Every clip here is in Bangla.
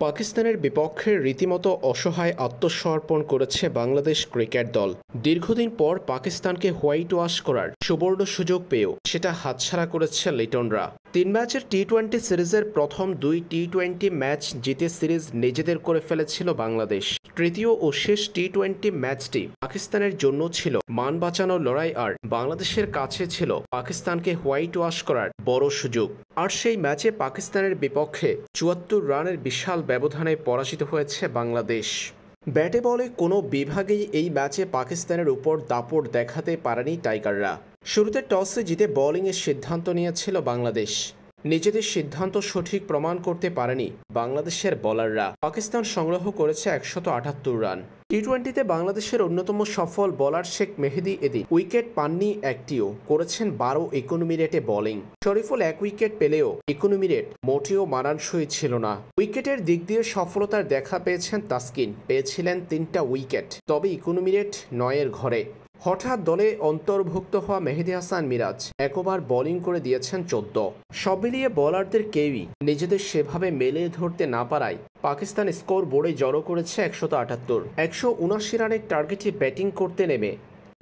পাকিস্তানের বিপক্ষে রীতিমতো অসহায় আত্মসমর্পণ করেছে বাংলাদেশ ক্রিকেট দল। দীর্ঘদিন পর পাকিস্তানকে হোয়াইট ওয়াশ করার সুবর্ণ সুযোগ পেয়েও সেটা হাতছাড়া করেছে লিটনরা। ৩ ম্যাচের টি-20 সিরিজের প্রথম ২ টি-20 ম্যাচ জিতে সিরিজ নিজেদের করে ফেলেছিল বাংলাদেশ। তৃতীয় ও শেষ টি-20 ম্যাচটি পাকিস্তানের জন্য ছিল মান বাঁচানোর লড়াই, আর বাংলাদেশের কাছে ছিল পাকিস্তানকে হোয়াইট ওয়াশ করার বড় সুযোগ। আর সেই ম্যাচে পাকিস্তানের বিপক্ষে ৭৪ রানের বিশাল ব্যবধানে পরাজিত হয়েছে বাংলাদেশ। ব্যাটে বলে কোনো বিভাগেই এই ম্যাচে পাকিস্তানের উপর দাপট দেখাতে পারেনি টাইগাররা। শুরুতে টসে জিতে বোলিংয়ের সিদ্ধান্ত নিয়েছিল বাংলাদেশ। নিজেদের সিদ্ধান্ত সঠিক প্রমাণ করতে পারেনি বাংলাদেশের বোলাররা। পাকিস্তান সংগ্রহ করেছে ১৭৮ রান। টি-20তে বাংলাদেশের অন্যতম সফল বোলার শেখ মেহেদী এদিন উইকেট পাননি একটিও, করেছেন ১২-১৯ রেটে বোলিং। শরীফুল ১ উইকেট পেলেও ১৯ রেট মোটেও মানানসই ছিল না। উইকেটের দিক দিয়ে সফলতার দেখা পেয়েছেন তাসকিন, পেয়েছিলেন ৩টা উইকেট, তবে ১৯ রেট ৯-এর ঘরে। হঠাৎ দলে অন্তর্ভুক্ত হওয়া মেহেদী হাসান মিরাজ একবার বোলিং করে দিয়েছেন ১৪। সব মিলিয়ে বোলারদের কেউই নিজেদের সেভাবে মেলে ধরতে না পারায় পাকিস্তান স্কোর বোর্ডে জড়ো করেছে ১৭৮। ১৭৯ রানের টার্গেটে ব্যাটিং করতে নেমে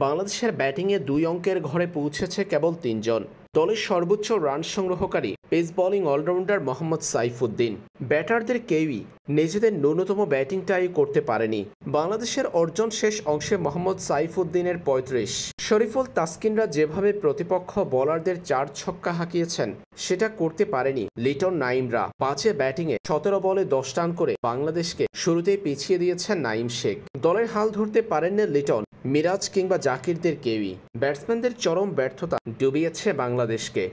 বাংলাদেশের ব্যাটিংয়ে ২ অঙ্কের ঘরে পৌঁছেছে কেবল ৩ জন। দলের সর্বোচ্চ রান সংগ্রহকারী pace bowling allrounder Mohammad Saifuddin. ব্যাটারদের কেউই নিজেদের ন্যূনতম ব্যাটিংটাই করতে পারেনি। বাংলাদেশের অর্জন শেষ অংশে মোহাম্মদ সাইফুদ্দিনের ৩৫, শরীফুল, তাসকিনরা যেভাবে প্রতিপক্ষ বোলারদের ৪ ছক্কা হাঁকিয়েছেন সেটা করতে পারেনি লিটন নাইমরা। ৫-এ ব্যাটিংয়ে ১৭ বলে ১০ রান করে বাংলাদেশকে শুরুতেই পিছিয়ে দিয়েছেন নাইম শেখ। দলের হাল ধরতে পারেননি লিটন, মিরাজ কিংবা জাকিরদের কেউই। ব্যাটসম্যানদের চরম ব্যর্থতা ডুবিয়েছে বাংলাদেশকে।